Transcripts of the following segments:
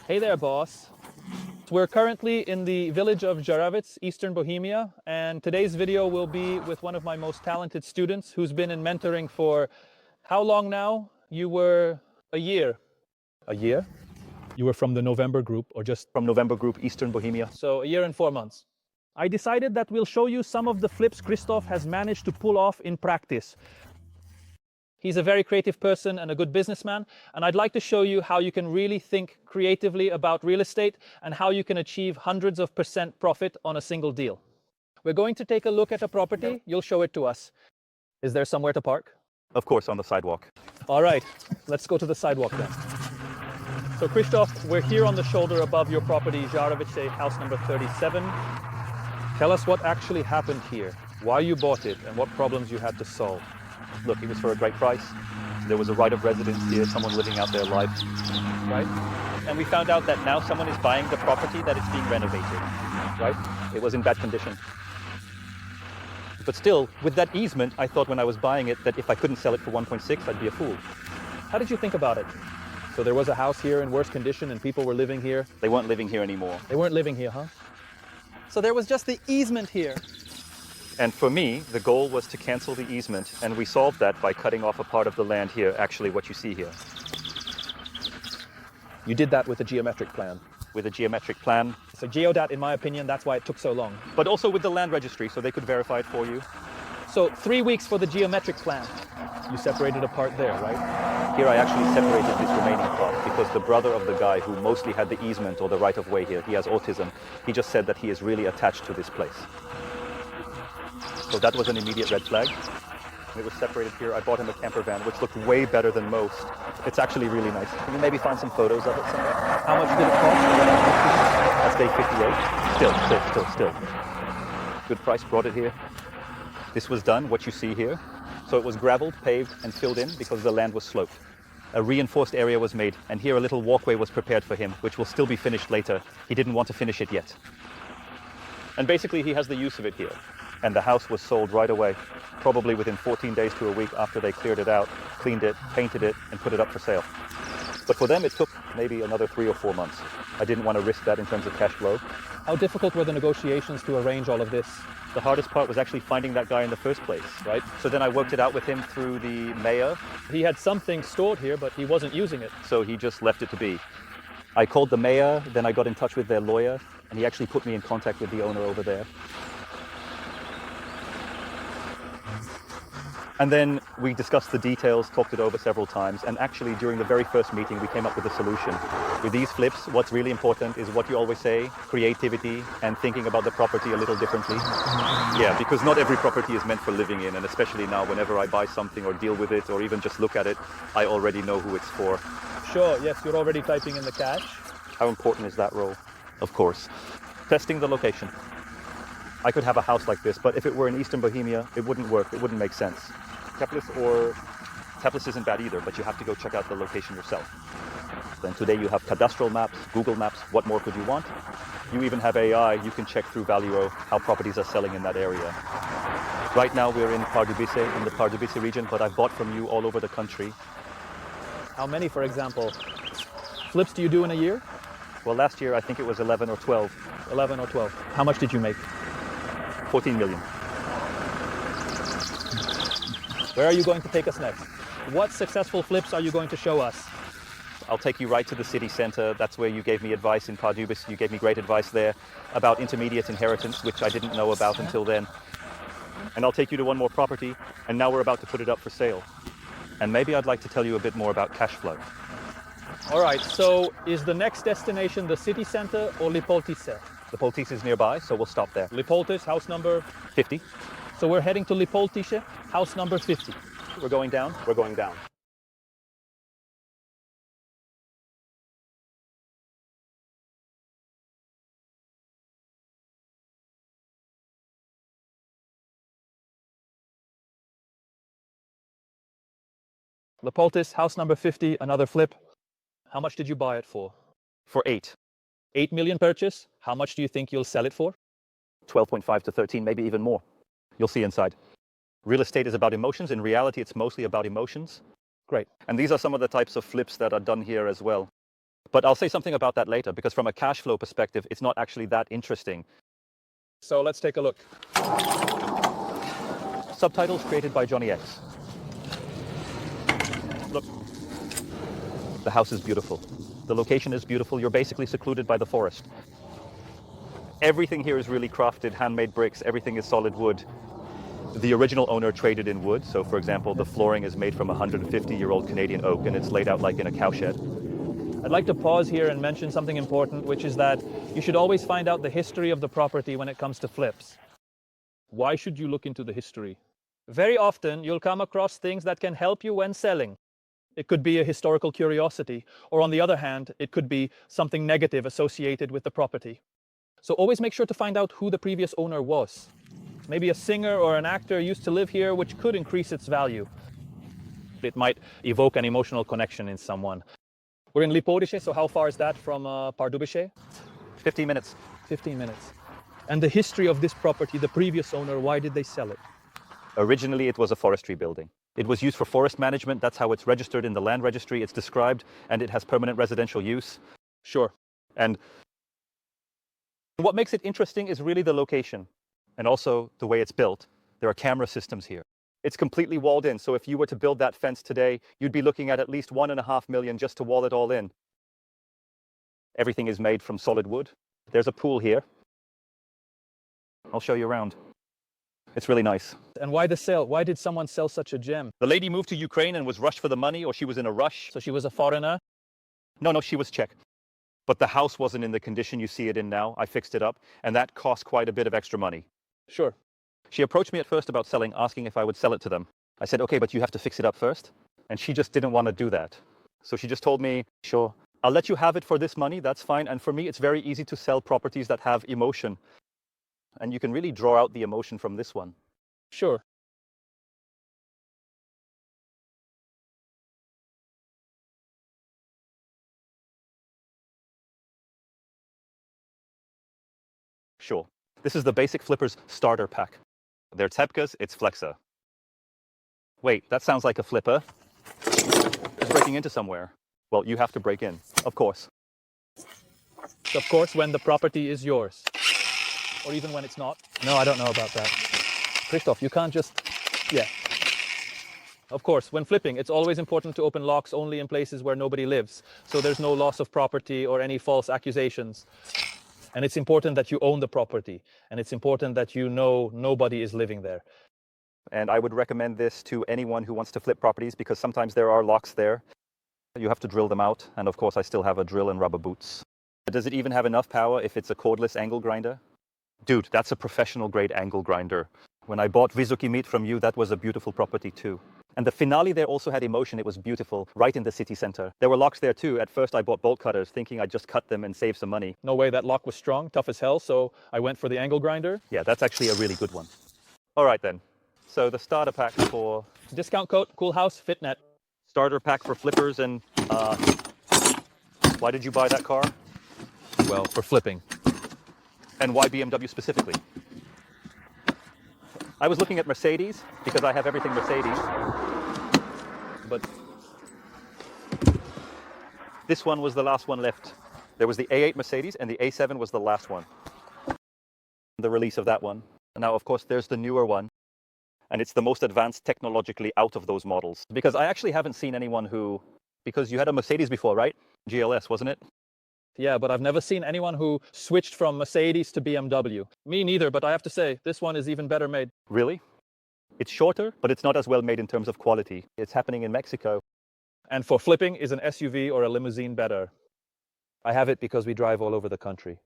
Hey there, boss. We're currently in the village of Jaravic, Eastern Bohemia, and today's video will be with one of my most talented students who's been in mentoring for how long now? You were a year. A year? You were from the November group, or just From November group, Eastern Bohemia. so a year and 4 months. I decided that we'll show you some of the flips Christoph has managed to pull off in practice. He's a very creative person and a good businessman, and I'd like to show you how you can really think creatively about real estate and how you can achieve hundreds of % profit on a single deal. We're going to take a look at a property. You'll show it to us. Is there somewhere to park? Of course, on the sidewalk. All right, let's go to the sidewalk then. So Christoph, we're here on the shoulder above your property, Jaravice, house number 37. Tell us what actually happened here, why you bought it, and what problems you had to solve. Look, it was for a great price. There was a right of residence here, someone living out their life. Right? And we found out that now someone is buying the property that is being renovated. Right? It was in bad condition. But still, with that easement, I thought when I was buying it that if I couldn't sell it for 1.6, I'd be a fool. How did you think about it? So there was a house here in worse condition and people were living here. They weren't living here anymore. They weren't living here, huh? So there was just the easement here. And for me, the goal was to cancel the easement, and we solved that by cutting off a part of the land here, actually what you see here. You did that with a geometric plan. With a geometric plan, So geodat, in my opinion, that's why it took so long. but also with the land registry, so they could verify it for you. So 3 weeks for the geometric plan. You separated a part there, right? Here I actually separated this remaining part because the brother of the guy who mostly had the easement or the right of way here, he has autism, he just said that he is really attached to this place. So that was an immediate red flag. It was separated here. I bought him a camper van, which looked way better than most. It's actually really nice. Can you maybe find some photos of it somewhere? How much did it cost? That's day 58. Still. Good price, brought it here. This was done, what you see here. So it was gravelled, paved, and filled in because the land was sloped. A reinforced area was made, and here a little walkway was prepared for him, which will still be finished later. He didn't want to finish it yet. And basically he has the use of it here. And the house was sold right away, probably within 14 days to a week after they cleared it out, cleaned it, painted it, and put it up for sale. But for them, it took maybe another 3 or 4 months. I didn't want to risk that in terms of cash flow. How difficult were the negotiations to arrange all of this? The hardest part was actually finding that guy in the first place, right? So then I worked it out with him through the mayor. He had something stored here, but he wasn't using it. So he just left it to be. I called the mayor, then I got in touch with their lawyer, and he actually put me in contact with the owner over there. And then we discussed the details, talked it over several times, and actually during the very first meeting we came up with a solution. With these flips, what's really important is what you always say, creativity and thinking about the property a little differently. Yeah, because not every property is meant for living in, and especially now whenever I buy something or deal with it or even just look at it, I already know who it's for. Sure, yes, you're already typing in the cash. How important is that role? Of course. Testing the location. I could have a house like this, but if it were in Eastern Bohemia, it wouldn't work, it wouldn't make sense. Teplis isn't bad either, but you have to go check out the location yourself. Then today you have cadastral maps, Google Maps, what more could you want? You even have AI, you can check through Valuo how properties are selling in that area. Right now we're in Pardubice, in the Pardubice region, but I've bought from you all over the country. How many, for example? Flips do you do in a year? Well, last year I think it was 11 or 12. 11 or 12. How much did you make? 14 million. Where are you going to take us next? What successful flips are you going to show us? I'll take you right to the city center. That's where you gave me advice in Pardubice. You gave me great advice there about intermediate inheritance, which I didn't know about until then. And I'll take you to one more property, and now we're about to put it up for sale. And maybe I'd like to tell you a bit more about cash flow. All right, so is the next destination the city center or Lipoltice? Lipoltice is nearby, so we'll stop there. Lipoltice, house number? 50. So we're heading to Lipoltice, house number 50. We're going down? We're going down. Lipoltice, house number 50, another flip. How much did you buy it for? For 8. 8 million purchase. How much do you think you'll sell it for? 12.5 to 13, maybe even more. You'll see inside. Real estate is about emotions. In reality, it's mostly about emotions. Great. And these are some of the types of flips that are done here as well. But I'll say something about that later, because from a cash flow perspective, it's not actually that interesting. So let's take a look. Subtitles created by Johnny X. Look, the house is beautiful. The location is beautiful. You're basically secluded by the forest. Everything here is really crafted, handmade bricks. Everything is solid wood. The original owner traded in wood. So, for example, the flooring is made from 150-year-old Canadian oak, and it's laid out like in a cowshed. I'd like to pause here and mention something important, which is that you should always find out the history of the property when it comes to flips. Why should you look into the history? Very often, you'll come across things that can help you when selling. It could be a historical curiosity, or on the other hand, it could be something negative associated with the property. So always make sure to find out who the previous owner was. Maybe a singer or an actor used to live here, which could increase its value. It might evoke an emotional connection in someone. We're in Lipovice, so how far is that from Pardubice? 15 minutes. 15 minutes. And the history of this property, the previous owner, why did they sell it? Originally, it was a forestry building. It was used for forest management. That's how it's registered in the land registry. It's described, and it has permanent residential use. Sure. And what makes it interesting is really the location and also the way it's built. There are camera systems here. It's completely walled in. So if you were to build that fence today, you'd be looking at least $1.5 million just to wall it all in. Everything is made from solid wood. There's a pool here. I'll show you around. It's really nice. And why the sale? Why did someone sell such a gem? The lady moved to Ukraine and was rushed for the money, or she was in a rush. So she was a foreigner? No, she was Czech. But the house wasn't in the condition you see it in now. I fixed it up, and that cost quite a bit of extra money. Sure. She approached me at first about selling, asking if I would sell it to them. I said, okay, but you have to fix it up first. And she just didn't want to do that. So she just told me, sure, I'll let you have it for this money. That's fine. And for me, it's very easy to sell properties that have emotion. And you can really draw out the emotion from this one. Sure. Sure. This is the basic Flippers starter pack. They're Tepkas, it's Flexa. Wait, that sounds like a flipper. It's breaking into somewhere. Well, you have to break in, of course. Of course, when the property is yours. Or even when it's not. No, I don't know about that. Christoph, you can't just... Yeah. Of course, when flipping, it's always important to open locks only in places where nobody lives. So there's no loss of property or any false accusations. And it's important that you own the property. And it's important that you know nobody is living there. And I would recommend this to anyone who wants to flip properties, because sometimes there are locks there. You have to drill them out. And of course, I still have a drill and rubber boots. Does it even have enough power if it's a cordless angle grinder? Dude, that's a professional grade angle grinder. When I bought Vizuki meat from you, that was a beautiful property too. And the finale there also had emotion. It was beautiful, right in the city center. There were locks there too. At first I bought bolt cutters, thinking I'd just cut them and save some money. No way, that lock was strong, tough as hell, so I went for the angle grinder. Yeah, that's actually a really good one. All right then. So the starter pack for... Discount code, Cool House, FitNet. Starter pack for flippers and... why did you buy that car? Well, for flipping. And why BMW specifically? I was looking at Mercedes, because I have everything Mercedes. But this one was the last one left. There was the A8 Mercedes, and the A7 was the last one. The release of that one. Now, of course, there's the newer one. And it's the most advanced technologically out of those models. Because I actually haven't seen anyone who... Because you had a Mercedes before, right? GLS, wasn't it? Yeah, but I've never seen anyone who switched from Mercedes to BMW. Me neither, but I have to say, this one is even better made. Really? It's shorter, but it's not as well made in terms of quality. It's happening in Mexico. And for flipping, is an SUV or a limousine better? I have it because we drive all over the country.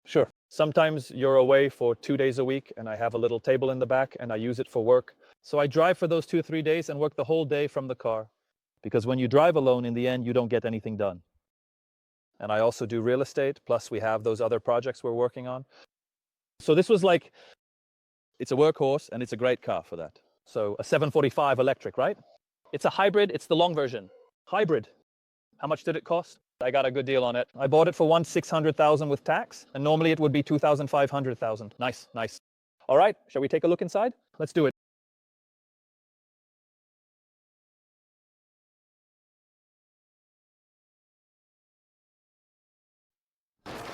Sure. Sometimes you're away for 2 days a week, and I have a little table in the back, and I use it for work. So I drive for those 2-3 days and work the whole day from the car. Because when you drive alone, in the end, you don't get anything done. And I also do real estate, plus we have those other projects we're working on. So this was like, it's a workhorse and it's a great car for that. So a 745 electric, right? It's a hybrid, it's the long version. Hybrid. How much did it cost? I got a good deal on it. I bought it for 1,600,000 with tax, and normally it would be 2,500,000. Nice, nice. All right, shall we take a look inside? Let's do it.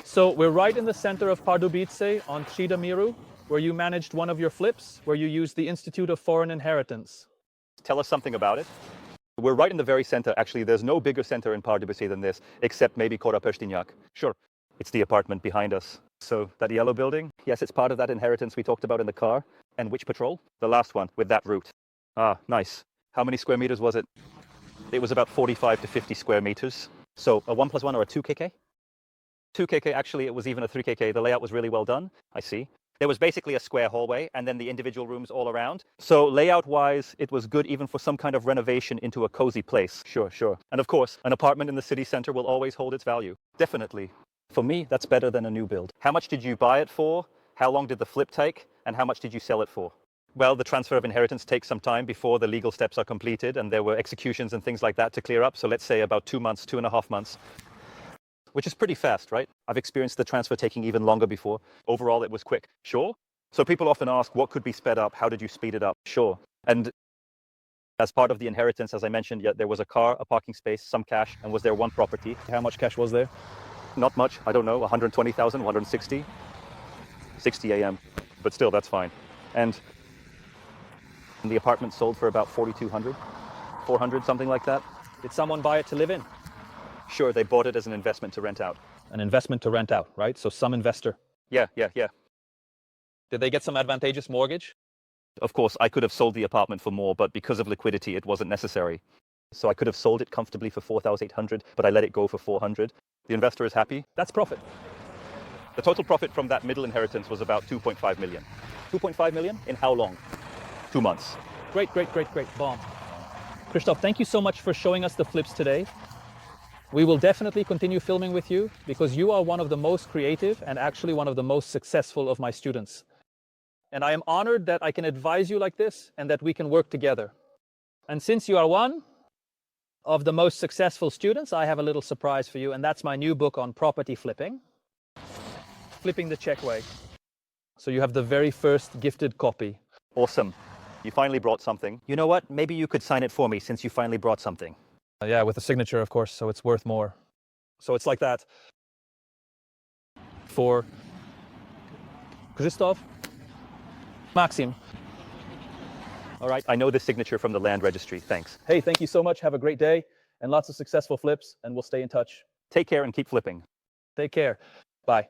So we're right in the center of Pardubice on Třída Míru, where you managed one of your flips, where you used the Institute of Foreign Inheritance. Tell us something about it. We're right in the very center. Actually, there's no bigger center in Pardubice than this, except maybe Korapešťák. Sure, it's the apartment behind us. So that yellow building, yes, it's part of that inheritance we talked about in the car. And which patrol? The last one, with that route. Ah, nice. How many square meters was it? It was about 45 to 50 square meters. So a 1 + 1 or a 2 kk? 2 kk, actually, it was even a 3 kk. The layout was really well done, I see. There was basically a square hallway and then the individual rooms all around. So layout-wise, it was good even for some kind of renovation into a cozy place. Sure, sure. And of course, an apartment in the city center will always hold its value. Definitely. For me, that's better than a new build. How much did you buy it for? How long did the flip take? And how much did you sell it for? Well, the transfer of inheritance takes some time before the legal steps are completed, and there were executions and things like that to clear up. So let's say about 2 months, 2.5 months. Which is pretty fast, right? I've experienced the transfer taking even longer before. Overall, it was quick. Sure. So people often ask, what could be sped up? How did you speed it up? Sure. And as part of the inheritance, as I mentioned, yeah, there was a car, a parking space, some cash, and was there one property? How much cash was there? Not much. I don't know, 120,000, 160? 60 a.m. But still, that's fine. And the apartment sold for about 4,200, 400, something like that. Did someone buy it to live in? Sure, they bought it as an investment to rent out. An investment to rent out, right? So some investor. Yeah. Did they get some advantageous mortgage? Of course, I could have sold the apartment for more, but because of liquidity, it wasn't necessary. So I could have sold it comfortably for 4,800, but I let it go for 400. The investor is happy. That's profit. The total profit from that middle inheritance was about 2.5 million. 2.5 million in how long? 2 months. Great. Bomb. Christoph, thank you so much for showing us the flips today. We will definitely continue filming with you because you are one of the most creative and actually one of the most successful of my students. And I am honored that I can advise you like this and that we can work together. And since you are one of the most successful students, I have a little surprise for you, and that's my new book on property flipping. Flipping the Czech way. So you have the very first gifted copy. Awesome. You finally brought something. You know what? Maybe you could sign it for me since you finally brought something. Yeah, with a signature, of course, so it's worth more. So it's like that. For Christoph, Maxim. All right, I know the signature from the land registry. Thanks. Hey, thank you so much. Have a great day and lots of successful flips, and we'll stay in touch. Take care and keep flipping. Take care. Bye.